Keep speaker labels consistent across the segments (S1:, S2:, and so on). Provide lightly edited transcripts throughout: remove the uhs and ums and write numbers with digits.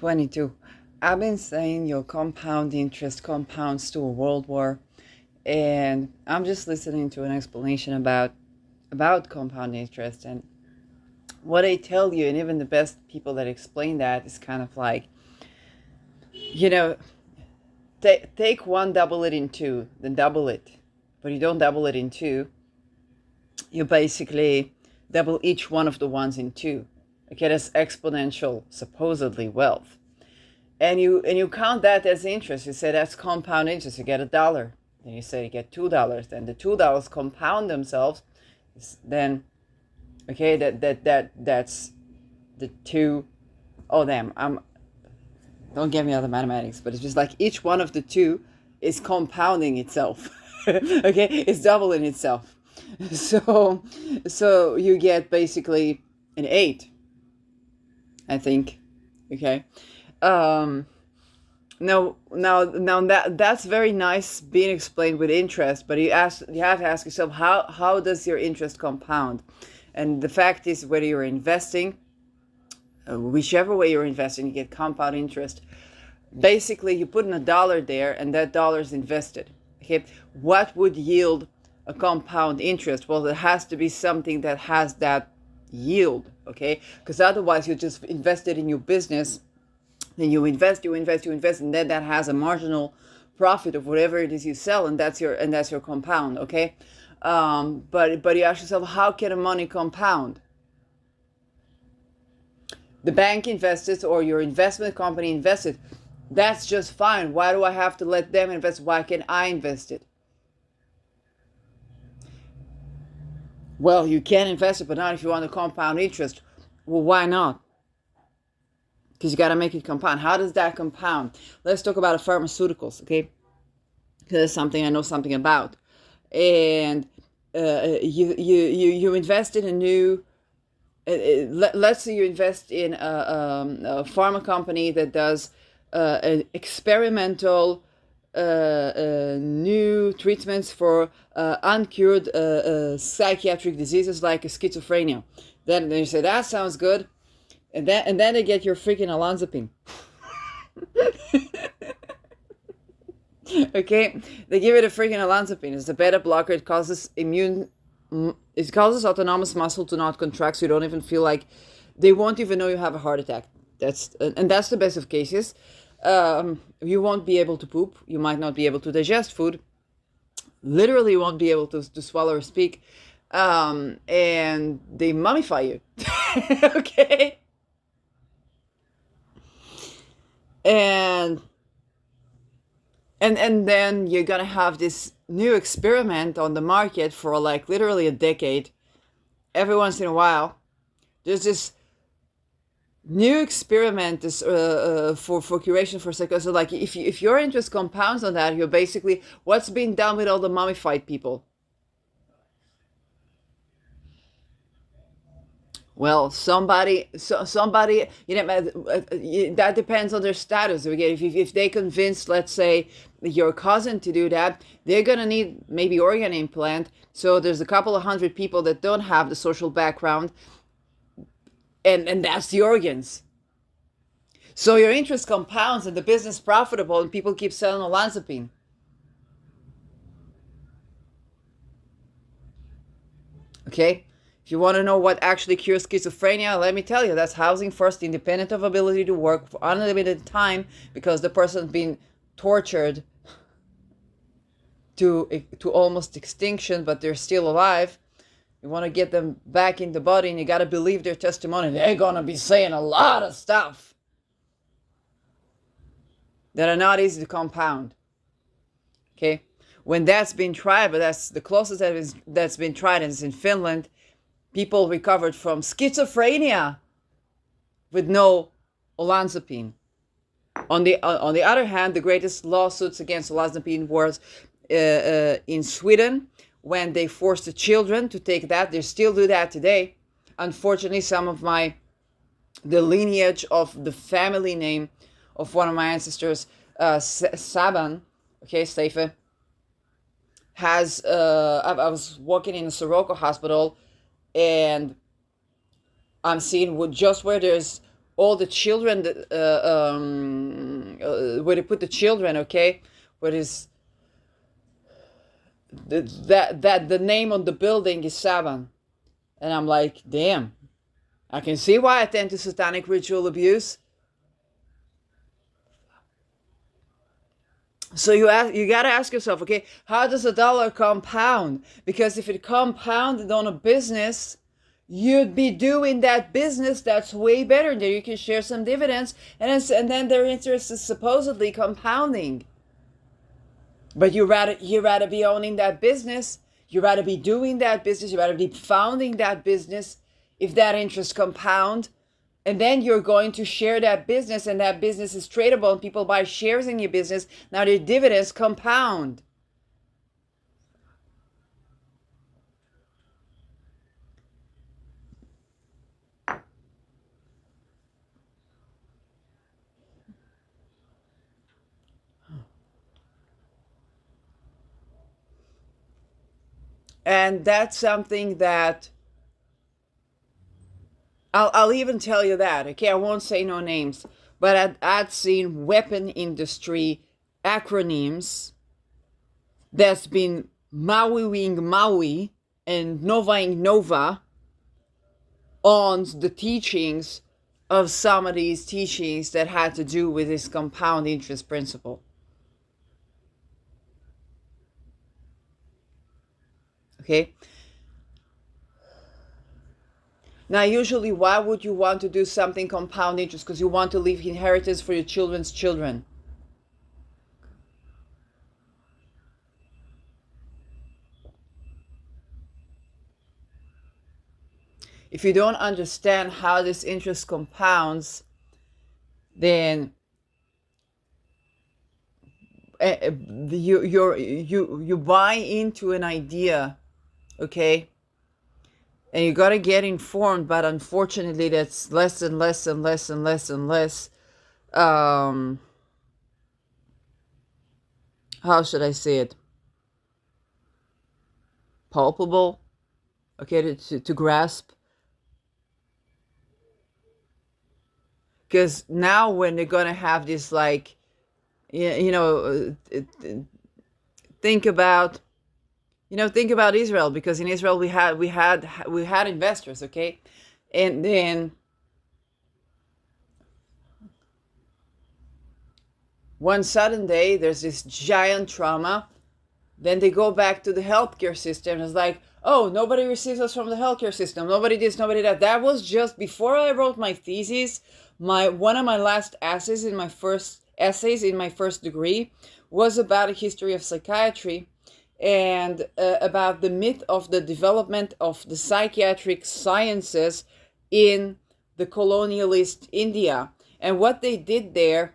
S1: 22. I've been saying your compound interest compounds to a world war, and I'm just listening to an explanation about compound interest. And what I tell you, and even the best people that explain that, is kind of like, you know, take one, double it in two, then double it. But you don't double it in two. You basically double each one of the ones in two. Okay, that's exponential, supposedly, wealth. And you count that as interest. You say that's compound interest. You get $1. Then you say you get $2. Then the $2 compound themselves. Then, okay, that's the two. Oh damn! Don't get me out of mathematics, but it's just like each one of the two is compounding itself. Okay, it's doubling itself. So you get basically an 8, I think. Okay. Um, now that's very nice being explained with interest, but you have to ask yourself, how does your interest compound? And the fact is, whether you're investing, whichever way you're investing, you get compound interest. Basically, you put in $1 there, and that dollar is invested. Okay, what would yield a compound interest? Well, it has to be something that has that yield. Okay, because otherwise you just invested in your business. Then you invest, and then that has a marginal profit of whatever it is you sell, and that's your compound. Okay, but you ask yourself, how can a money compound? The bank invested, or your investment company invested. That's just fine. Why do I have to let them invest? Why can't I invest it? Well, you can invest it, but not if you want a compound interest. Well, why not? Because you got to make it compound. How does that compound? Let's talk about pharmaceuticals, okay? Because that's something I know something about. And you invest in a new. Let's say you invest in a pharma company that does an experimental new treatments for uncured psychiatric diseases like schizophrenia. Then you say that sounds good. And then they get your freaking olanzapine. Okay, they give it a freaking olanzapine. It's a beta blocker. It causes autonomous muscle to not contract, so you don't even feel like they won't even know you have a heart attack. That's the best of cases. You won't be able to poop. You might not be able to digest food. Literally, you won't be able to swallow or speak. And they mummify you. Okay. And then you're gonna have this new experiment on the market for like literally a decade. Every once in a while, there's this new experiment is for curation for psychosis. So like if your interest compounds on that, you're basically, what's being done with all the mummified people? Well, somebody, that depends on their status. Again, if they convince, let's say, your cousin to do that, they're gonna need maybe organ implant. So there's a couple of hundred people that don't have the social background, and that's the organs. So your interest compounds, and the business profitable, and people keep selling olanzapine. Okay. If you want to know what actually cures schizophrenia, let me tell you, that's housing first, independent of ability to work for unlimited time because the person's been tortured to almost extinction, but they're still alive. You want to get them back in the body, and you got to believe their testimony. They're going to be saying a lot of stuff that are not easy to compound. Okay? When that's been tried, but that's the closest that's been tried, and it's in Finland. People recovered from schizophrenia with no olanzapine. On the other hand, the greatest lawsuits against olanzapine was in Sweden, when they forced the children to take that. They still do that today. Unfortunately, some of the lineage of the family name of one of my ancestors, Saban, okay, Stefan, has. I was working in a Soroka hospital, and I'm seeing just where there's all the children that, where they put the children, okay, what is that the name on the building is 7. And I'm like, damn, I can see why I attend to satanic ritual abuse. So you got to ask yourself, okay, how does a dollar compound? Because if it compounded on a business, you'd be doing that business that's way better. There you can share some dividends, and then their interest is supposedly compounding. But you rather be owning that business. You rather be doing that business. You rather be founding that business if that interest compound. And then you're going to share that business, and that business is tradable, and people buy shares in your business. Now the dividends compound. And that's something that I'll even tell you that, okay? I won't say no names, but I'd seen weapon industry acronyms that's been Mauiing Maui and Novaing Nova on the teachings of some of these teachings that had to do with this compound interest principle. Okay? Now, usually, why would you want to do something compound interest? Because you want to leave inheritance for your children's children. If you don't understand how this interest compounds, then you buy into an idea, okay, and you got to get informed, but unfortunately that's less and less and less and less and less, how should I say it, palpable, okay, to grasp. Because now when they're gonna have this, like, think about, think about Israel, because in Israel we had investors, okay, and then one sudden day there's this giant trauma. Then they go back to the healthcare system. It's like, oh, nobody receives us from the healthcare system. Nobody this, nobody that. That was just before I wrote my thesis. One of my last essays in my first degree was about a history of psychiatry, and about the myth of the development of the psychiatric sciences in the colonialist India. And what they did there,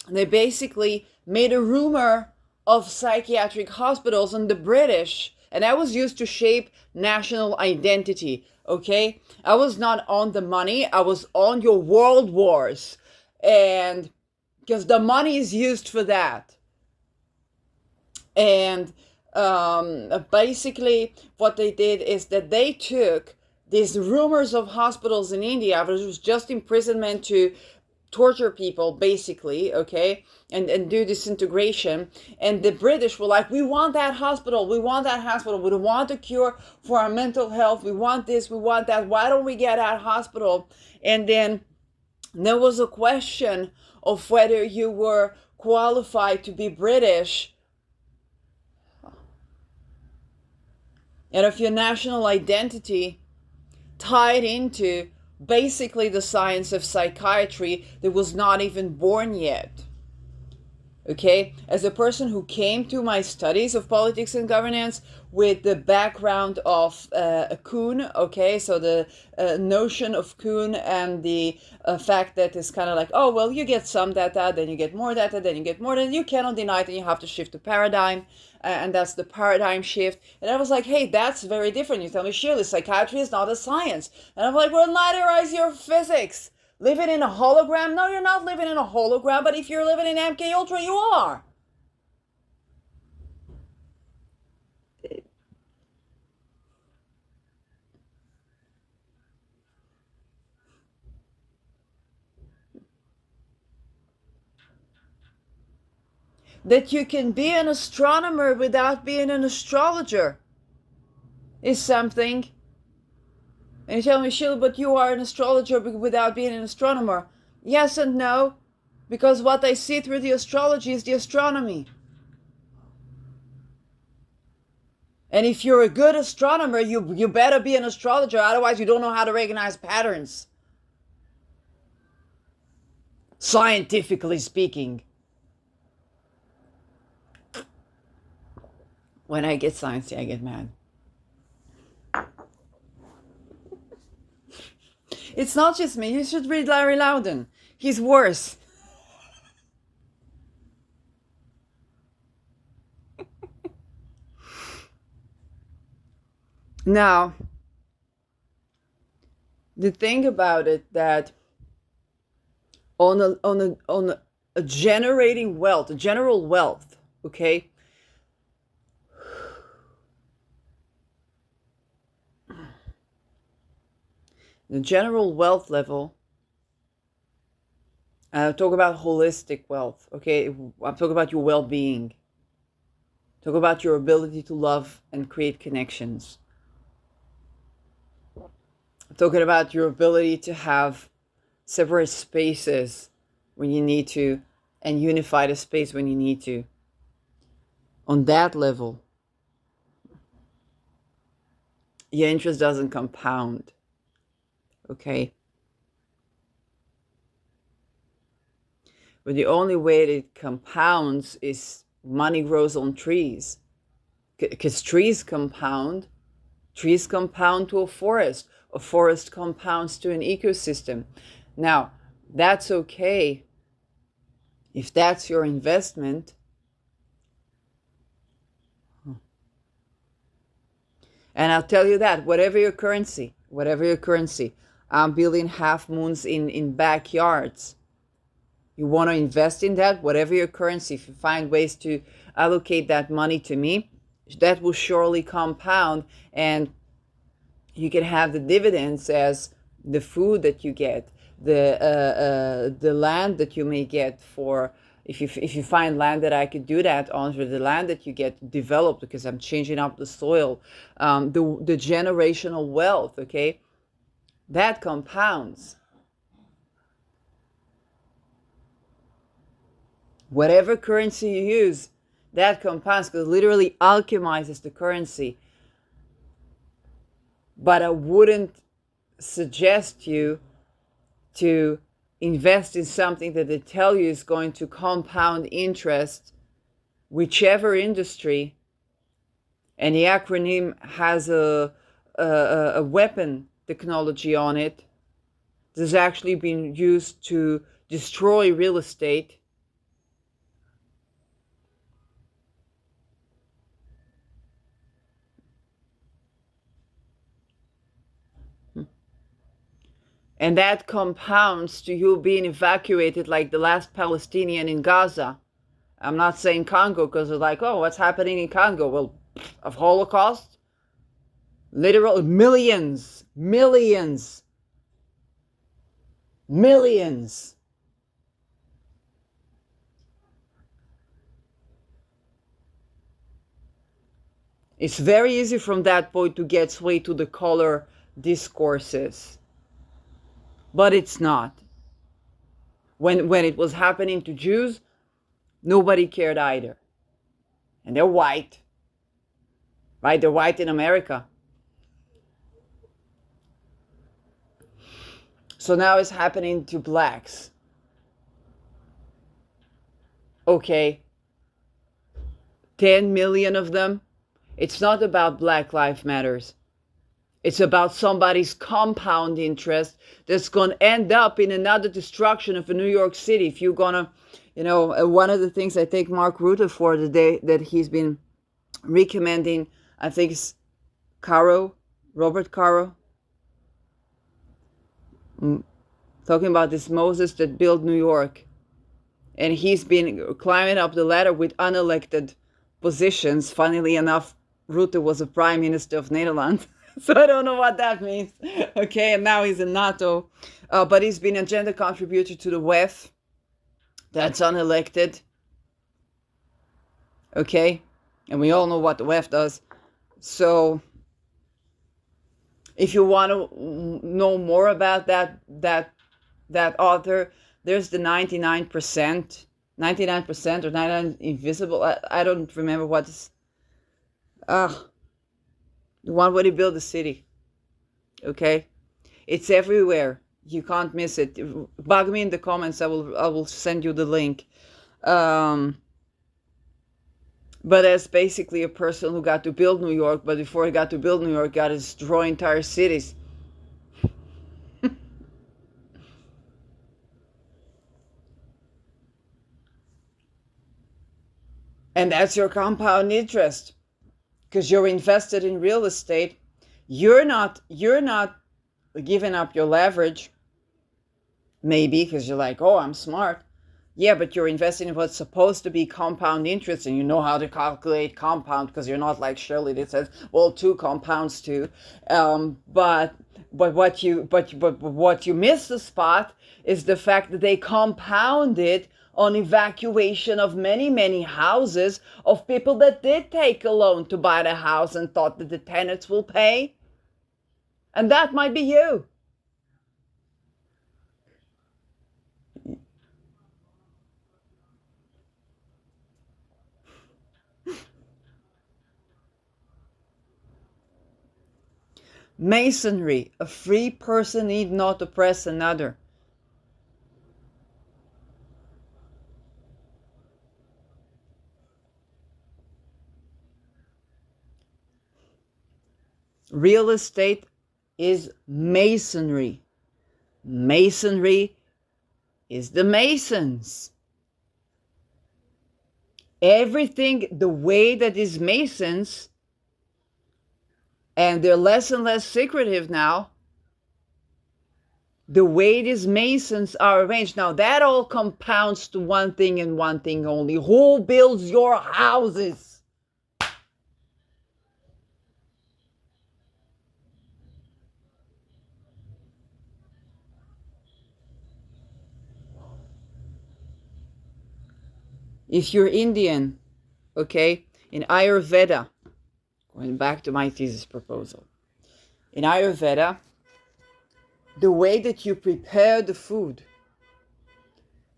S1: they basically made a rumor of psychiatric hospitals in the British, and that was used to shape national identity. Okay, I was not on the money, I was on your world wars, and because the money is used for that. And basically what they did is that they took these rumors of hospitals in India, which was just imprisonment to torture people, basically, okay, and do disintegration. And the British were like, we want that hospital, we want that hospital, we want a cure for our mental health, we want this, we want that, why don't we get that hospital? And then there was a question of whether you were qualified to be British, and of your national identity tied into basically the science of psychiatry that was not even born yet. Okay, as a person who came to my studies of politics and governance with the background of Kuhn, okay, so the notion of Kuhn and the fact that it's kind of like, oh, well, you get some data, then you get more data, then you get more data, you cannot deny it, and you have to shift the paradigm, and that's the paradigm shift. And I was like, hey, that's very different. You tell me, surely psychiatry is not a science. And I'm like, well, neither is your physics. Living in a hologram? No, you're not living in a hologram, but if you're living in MK Ultra, you are. That you can be an astronomer without being an astrologer is something. And you tell me, Sheila, but you are an astrologer without being an astronomer. Yes and no, because what I see through the astrology is the astronomy. And if you're a good astronomer, you better be an astrologer, otherwise you don't know how to recognize patterns. Scientifically speaking. When I get sciencey, I get mad. It's not just me. You should read Larry Loudon. He's worse. Now, the thing about it that on a generating wealth, a general wealth, okay? The general wealth level, talk about holistic wealth, okay? I'm talking about your well-being. Talk about your ability to love and create connections. I'm talking about your ability to have separate spaces when you need to and unify the space when you need to. On that level, your interest doesn't compound, okay? But the only way that it compounds is money grows on trees. Because trees compound to a forest compounds to an ecosystem. Now, that's okay if that's your investment. And I'll tell you that, whatever your currency, I'm building half moons in backyards. You want to invest in that, whatever your currency, if you find ways to allocate that money to me, that will surely compound, and you can have the dividends as the food that you get, the land that you may get for, if you find land that I could do that on, for the land that you get developed because I'm changing up the soil, the generational wealth, okay, that compounds. Whatever currency you use, that compounds, because literally alchemizes the currency. But I wouldn't suggest you to invest in something that they tell you is going to compound interest, whichever industry, and the acronym has a weapon technology on it that's actually been used to destroy real estate. And that compounds to you being evacuated like the last Palestinian in Gaza. I'm not saying Congo because they're like, oh, what's happening in Congo? Well, of Holocaust? Literal millions. It's very easy from that point to get swayed to the color discourses. But it's not. When it was happening to Jews, nobody cared either. And they're white. Right? They're white in America. So now it's happening to blacks. Okay. 10 million of them. It's not about Black Lives Matters. It's about somebody's compound interest that's going to end up in another destruction of New York City. If you're going to, one of the things I take Mark Rutte for the day that he's been recommending, I think it's Robert Caro, talking about this Moses that built New York. And he's been climbing up the ladder with unelected positions. Funnily enough, Rutte was a prime minister of Netherlands. So I don't know what that means. Okay, and now he's in NATO. But he's been a gender contributor to the WEF. That's unelected. Okay? And we all know what the left does. So if you want to know more about that author, there's the 99% or 99 invisible. I don't remember what's the one where he built the city. Okay, it's everywhere. You can't miss it. Bug me in the comments. I will send you the link. Um, but as basically a person who got to build New York, but before he got to build New York, got to destroy entire cities. And that's your compound interest because you're invested in real estate. You're not giving up your leverage, maybe because you're like, oh, I'm smart. Yeah, but you're investing in what's supposed to be compound interest, and you know how to calculate compound because you're not like Shirley that says, well, two compounds two. But what you miss the spot is the fact that they compounded on evacuation of many, many houses of people that did take a loan to buy the house and thought that the tenants will pay. And that might be you. Masonry, a free person need not oppress another. Real estate is masonry. Masonry is the Masons. Everything, the way that is Masons, and they're less and less secretive now, the way these Masons are arranged. Now, that all compounds to one thing and one thing only. Who builds your houses? If you're Indian, okay, in Ayurveda, going back to my thesis proposal, in Ayurveda, the way that you prepare the food,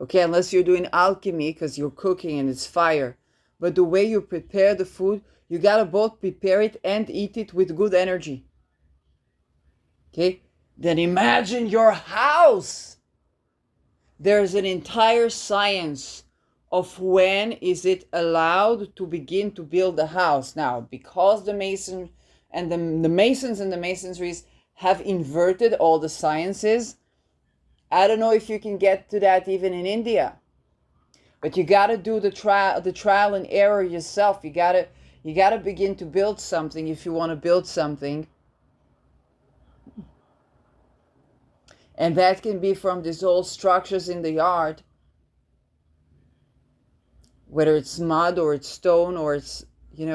S1: okay, unless you're doing alchemy because you're cooking and it's fire, but the way you prepare the food, you gotta both prepare it and eat it with good energy. Okay, then imagine your house. There's an entire science of when is it allowed to begin to build a house. Now, because the Mason and the Masons and the Masonries have inverted all the sciences, I don't know if you can get to that even in India. But you got to do the trial and error yourself. You got to begin to build something if you want to build something. And that can be from these old structures in the yard, whether it's mud or it's stone or it's,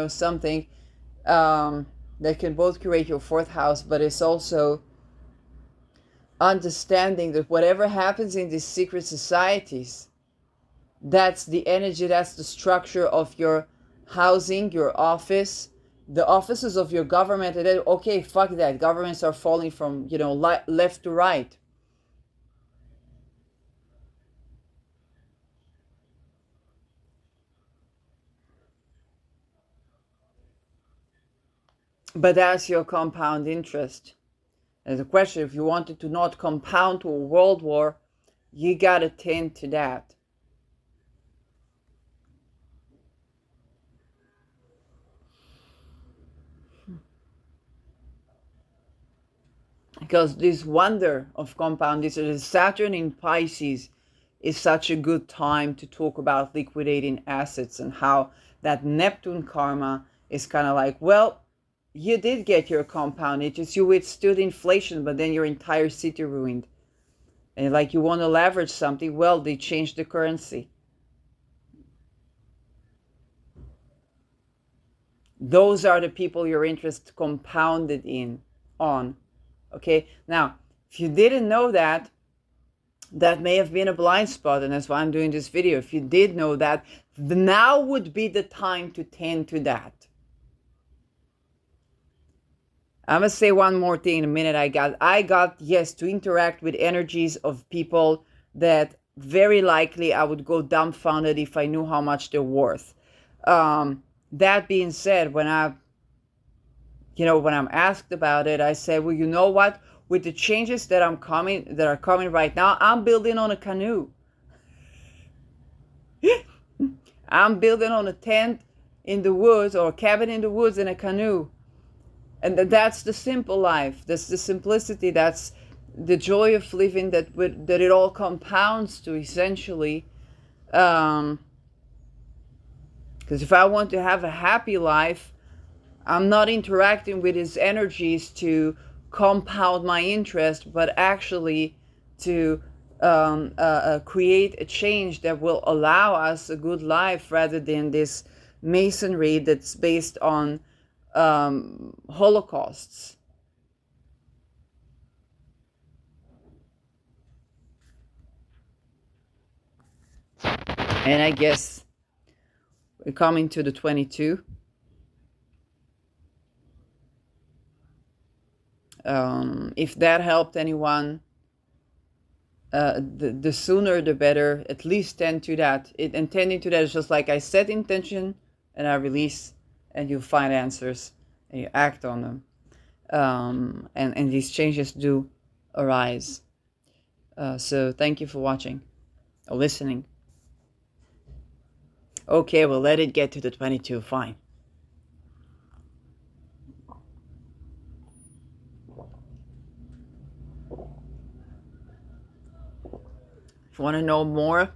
S1: something that can both create your fourth house, but it's also understanding that whatever happens in these secret societies, that's the energy, that's the structure of your housing, your office, the offices of your government. And then, okay, fuck that. Governments are falling from, left to right. But that's your compound interest. And the question, if you wanted to not compound to a world war, you got to tend to that. Because this wonder of compound, this is Saturn in Pisces, is such a good time to talk about liquidating assets and how that Neptune karma is kind of like, well, you did get your compound interest, you withstood inflation, but then your entire city ruined. And like you want to leverage something, well, they changed the currency. Those are the people your interest compounded on. Okay, now if you didn't know that, That may have been a blind spot, and that's why I'm doing this video. If you did know that, now would be the time to tend to that. I'm gonna say one more thing in a minute. I got yes, to interact with energies of people that very likely I would go dumbfounded if I knew how much they're worth. That being said, when when I'm asked about it, I say, well, you know what? With the changes that are coming right now, I'm building on a canoe. I'm building on a tent in the woods, or a cabin in the woods in a canoe. And that's the simple life. That's the simplicity. That's the joy of living that it all compounds to, essentially. Because if I want to have a happy life, I'm not interacting with his energies to compound my interest, but actually to create a change that will allow us a good life, rather than this masonry that's based on holocausts. And I guess we're coming to the 22. If that helped anyone, the sooner the better. At least tend to that. And tending to that is just like I set intention and I release, and you find answers and you act on them. And these changes do arise. So thank you for watching or listening. Okay, well, let it get to the 22. Fine. If you want to know more